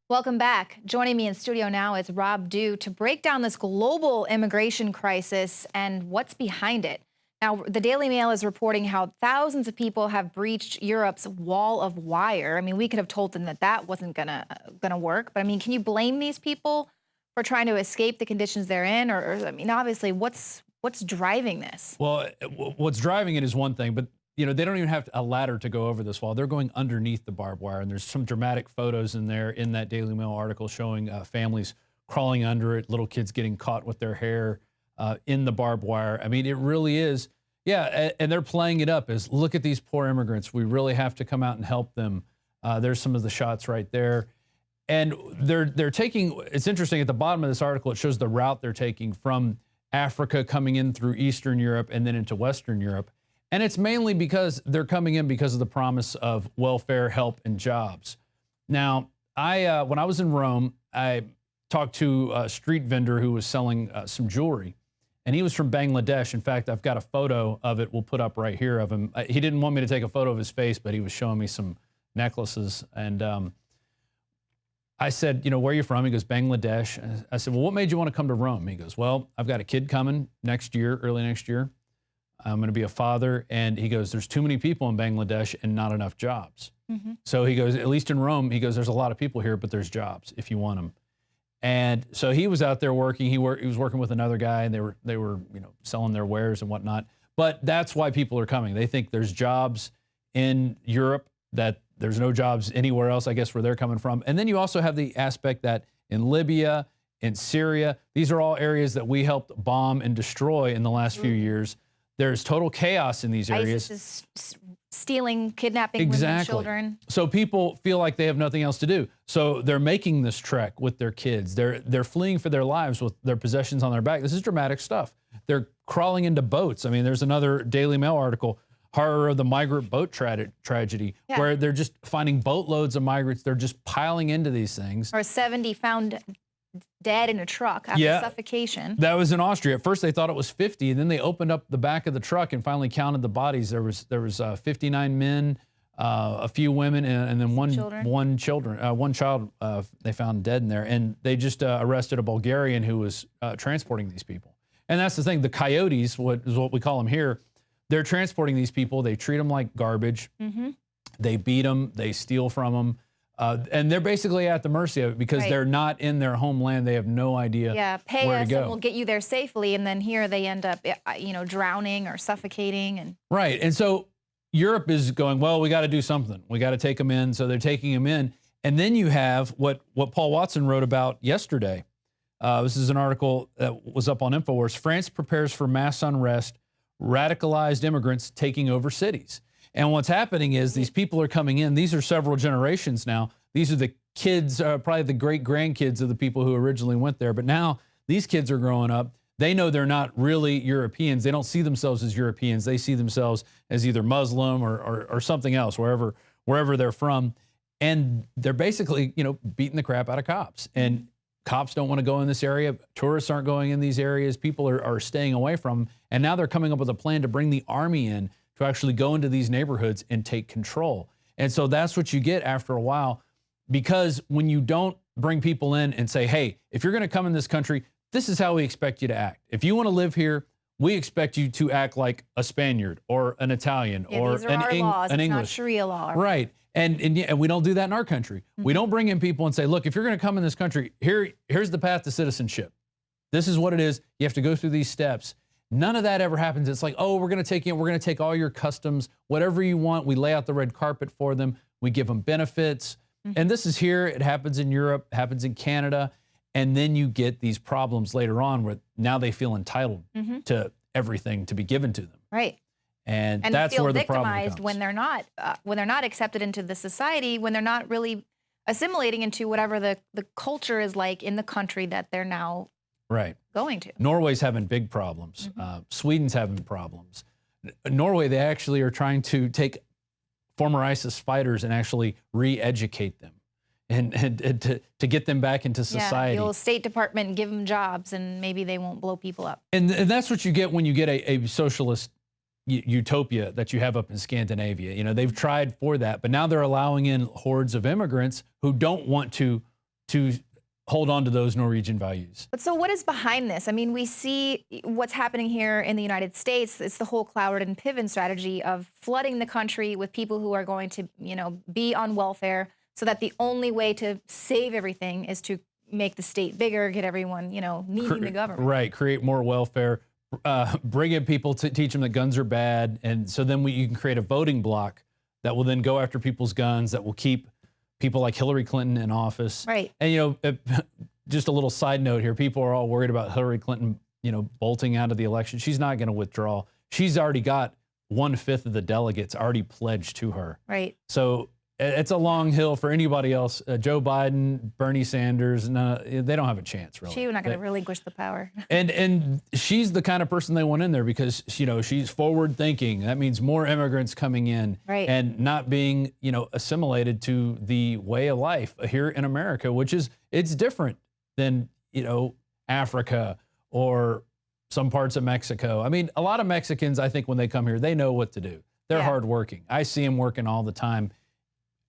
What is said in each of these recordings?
Welcome back. Joining me in studio now is Rob Dew to break down this global immigration crisis and what's behind it. Now, the Daily Mail is reporting how thousands of people have breached Europe's wall of wire. I mean, we could have told them that that wasn't gonna work, but I mean, can you blame these people for trying to escape the conditions they're in? Or I mean, obviously, what's driving this? Well, what's driving it is one thing, but they don't even have a ladder to go over this wall. They're going underneath the barbed wire, and there's some dramatic photos in there in that Daily Mail article showing families crawling under it, little kids getting caught with their hair in the barbed wire. I mean, it really is. Yeah, and they're playing it up as look at these poor immigrants. We really have to come out and help them. There's some of the shots right there. And they're taking, it's interesting, at the bottom of this article, it shows the route they're taking from Africa coming in through Eastern Europe and then into Western Europe. And it's mainly because they're coming in because of the promise of welfare, help, and jobs. Now, when I was in Rome, I talked to a street vendor who was selling some jewelry, and he was from Bangladesh. In fact, I've got a photo of it we'll put up right here of him. He didn't want me to take a photo of his face, but he was showing me some necklaces. And I said, where are you from? He goes, Bangladesh. And I said, well, what made you want to come to Rome? He goes, well, I've got a kid coming next year, early next year. I'm going to be a father. And he goes, there's too many people in Bangladesh and not enough jobs. Mm-hmm. So he goes, at least in Rome, he goes, there's a lot of people here, but there's jobs if you want them. And so he was out there working. He was working with another guy, and they were selling their wares and whatnot. But that's why people are coming. They think there's jobs in Europe, that there's no jobs anywhere else, I guess, where they're coming from. And then you also have the aspect that in Libya, in Syria, these are all areas that we helped bomb and destroy in the last few years. There's total chaos in these areas. ISIS is stealing, kidnapping women and children. So people feel like they have nothing else to do. So they're making this trek with their kids. They're fleeing for their lives with their possessions on their back. This is dramatic stuff. They're crawling into boats. I mean, there's another Daily Mail article, horror of the migrant boat tragedy, where they're just finding boatloads of migrants. They're just piling into these things. Or 70 found dead in a truck after suffocation. That was in Austria. At first they thought it was 50, and then they opened up the back of the truck and finally counted the bodies. There was 59 men, a few women, and then one child they found dead in there. And they just arrested a Bulgarian who was transporting these people. And that's the thing. The coyotes, what we call them here, they're transporting these people. They treat them like garbage. Mm-hmm. They beat them. They steal from them. And they're basically at the mercy of it because they're not in their homeland. They have no idea pay where us to go. And we'll get you there safely. And then here they end up, drowning or suffocating. Right. And so Europe is going, well, we got to do something. We got to take them in. So they're taking them in. And then you have what Paul Watson wrote about yesterday. This is an article that was up on InfoWars. France prepares for mass unrest, radicalized immigrants taking over cities. And what's happening is these people are coming in. These are several generations now. These are the kids, probably the great-grandkids of the people who originally went there. But now these kids are growing up. They know they're not really Europeans. They don't see themselves as Europeans. They see themselves as either Muslim or something else, wherever they're from. And they're basically, beating the crap out of cops. And cops don't want to go in this area. Tourists aren't going in these areas. People are staying away from them. And now they're coming up with a plan to bring the army in to actually go into these neighborhoods and take control. And so that's what you get after a while, because when you don't bring people in and say, hey, if you're going to come in this country, this is how we expect you to act. If you want to live here, we expect you to act like a Spaniard or an Italian or these are our laws. an It's English. not Sharia law. Right. And we don't do that in our country. Mm-hmm. We don't bring in people and say, look, if you're going to come in this country, here's the path to citizenship. This is what it is. You have to go through these steps. None of that ever happens. It's like, oh, we're going to take all your customs, whatever you want. We lay out the red carpet for them. We give them benefits. Mm-hmm. And this is here. It happens in Europe, happens in Canada. And then you get these problems later on where now they feel entitled to everything to be given to them. Right. And that's where the problem comes. Victimized when they're not accepted into the society, when they're not really assimilating into whatever the culture is like in the country that they're now going to. Norway's having big problems. Sweden's having problems. Norway, they actually are trying to take former ISIS fighters and actually re-educate them and to get them back into society. The old State Department, give them jobs and maybe they won't blow people up. And that's what you get when you get a socialist utopia that you have up in Scandinavia. They've tried for that, but now they're allowing in hordes of immigrants who don't want to to hold on to those Norwegian values. But so what is behind this? I mean, we see what's happening here in the United States. It's the whole Cloward and Piven strategy of flooding the country with people who are going to, be on welfare, so that the only way to save everything is to make the state bigger, get everyone, needing the government. Right, create more welfare, bring in people to teach them that guns are bad. And so then you can create a voting bloc that will then go after people's guns, that will keep people like Hillary Clinton in office. Right. And, just a little side note here, people are all worried about Hillary Clinton, bolting out of the election. She's not going to withdraw. She's already got 1/5 of the delegates already pledged to her. Right. So it's a long hill for anybody else. Joe Biden, Bernie Sanders, no, they don't have a chance, really. She's not going to relinquish the power. And she's the kind of person they want in there because, she's forward thinking. That means more immigrants coming in, right, and not being, assimilated to the way of life here in America, which is, it's different than, Africa or some parts of Mexico. I mean, a lot of Mexicans, I think when they come here, they know what to do. They're hardworking. I see them working all the time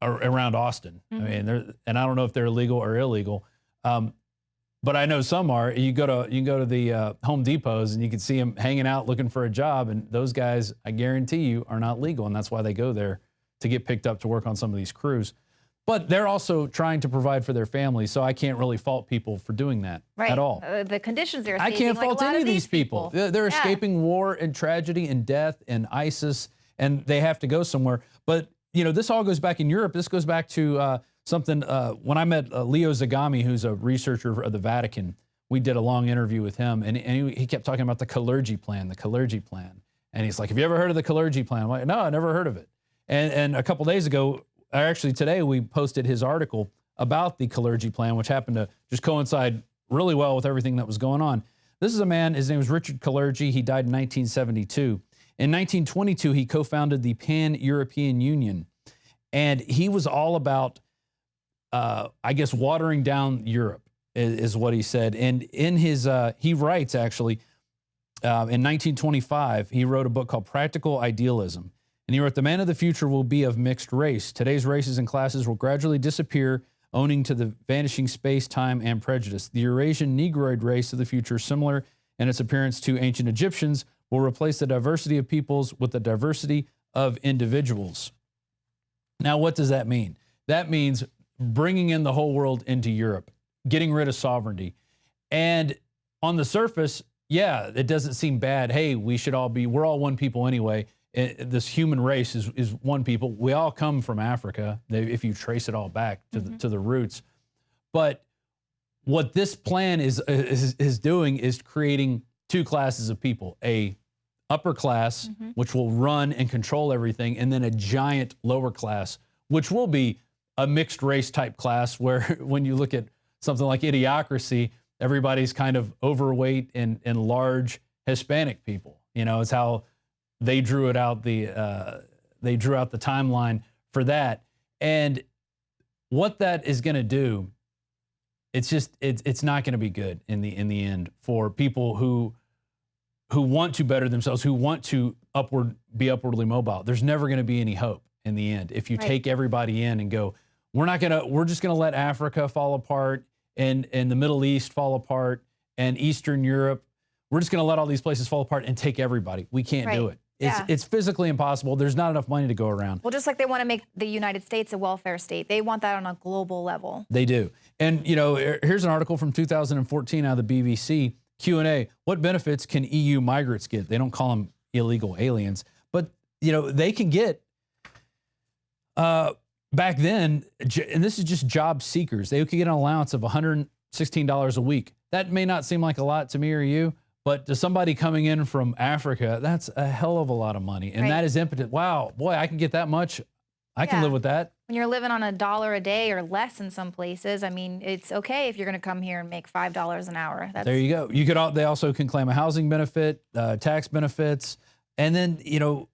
around Austin. Mm-hmm. I mean, and I don't know if they're legal or illegal, but I know some are. You can go to the Home Depots and you can see them hanging out looking for a job, and those guys, I guarantee you, are not legal, and that's why they go there, to get picked up to work on some of these crews. But they're also trying to provide for their families, so I can't really fault people for doing that at all. The conditions they're I can't fault any of these people. They're escaping war and tragedy and death and ISIS, and they have to go somewhere. But this all goes back in Europe. This goes back to something when I met Leo Zagami, who's a researcher of the Vatican. We did a long interview with him, and he kept talking about the Kalergi plan, And he's like, have you ever heard of the Kalergi plan? I'm like, no, I never heard of it. And a couple days ago, actually today, we posted his article about the Kalergi plan, which happened to just coincide really well with everything that was going on. This is a man, his name was Richard Kalergi. He died in 1972. In 1922, he co-founded the Pan-European Union, and he was all about, watering down Europe, is what he said. And in his, he writes actually, in 1925, he wrote a book called Practical Idealism. And he wrote, the man of the future will be of mixed race. Today's races and classes will gradually disappear, owing to the vanishing space, time, and prejudice. The Eurasian Negroid race of the future, similar in its appearance to ancient Egyptians, will replace the diversity of peoples with the diversity of individuals. Now, what does that mean? That means bringing in the whole world into Europe, getting rid of sovereignty. And on the surface, yeah, it doesn't seem bad. Hey, we're all one people anyway. This human race is one people. We all come from Africa, if you trace it all back to the roots. But what this plan is doing is creating two classes of people: a upper class, which will run and control everything, and then a giant lower class, which will be a mixed race type class, where when you look at something like Idiocracy, everybody's kind of overweight and large Hispanic people. It's how they drew it out. They drew out the timeline for that. And what that is going to do, it's not going to be good in the end for people who want to better themselves, who want to be upwardly mobile. There's never going to be any hope in the end if you take everybody in and go, we're just going to let Africa fall apart and the Middle East fall apart and Eastern Europe. We're just going to let all these places fall apart and take everybody. We can't do it. It's physically impossible. There's not enough money to go around. Well, just like they want to make the United States a welfare state, they want that on a global level. They do. And, here's an article from 2014 out of the BBC, Q&A. What benefits can EU migrants get? They don't call them illegal aliens, but, they can get, back then, and this is just job seekers, they could get an allowance of $116 a week. That may not seem like a lot to me or you, but to somebody coming in from Africa, that's a hell of a lot of money. And that is impotent. Wow, boy, I can get that much. I can live with that. When you're living on $1 a day or less in some places, I mean, it's okay if you're going to come here and make $5 an hour. There you go. They also can claim a housing benefit, tax benefits, and then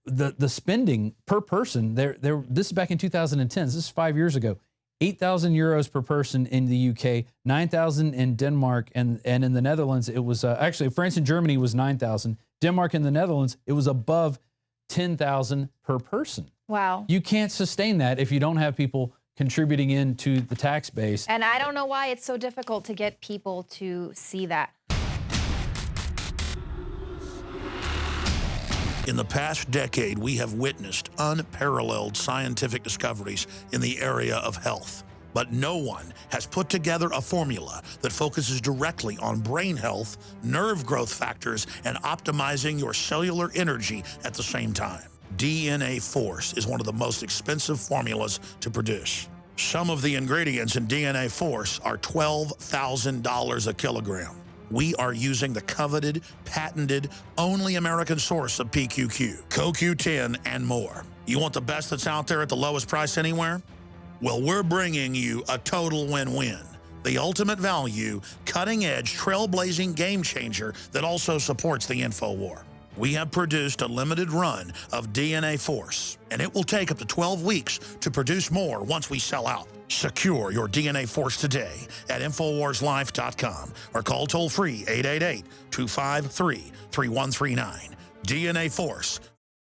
the spending per person. This is back in 2010. This is 5 years ago. 8,000 euros per person in the UK, 9,000 in Denmark, and in the Netherlands, it was actually France and Germany was 9,000. Denmark and the Netherlands, it was above 10,000 per person. Wow. You can't sustain that if you don't have people contributing into the tax base. And I don't know why it's so difficult to get people to see that. In the past decade, we have witnessed unparalleled scientific discoveries in the area of health. But no one has put together a formula that focuses directly on brain health, nerve growth factors, and optimizing your cellular energy at the same time. DNA Force is one of the most expensive formulas to produce. Some of the ingredients in DNA Force are $12,000 a kilogram. We are using the coveted, patented, only American source of PQQ, CoQ10, and more. You want the best that's out there at the lowest price anywhere? Well, we're bringing you a total win-win. The ultimate value, cutting-edge, trailblazing game changer that also supports the InfoWar. We have produced a limited run of DNA Force, and it will take up to 12 weeks to produce more once we sell out. Secure your DNA Force today at InfoWarsLife.com or call toll-free 888-253-3139. DNA Force,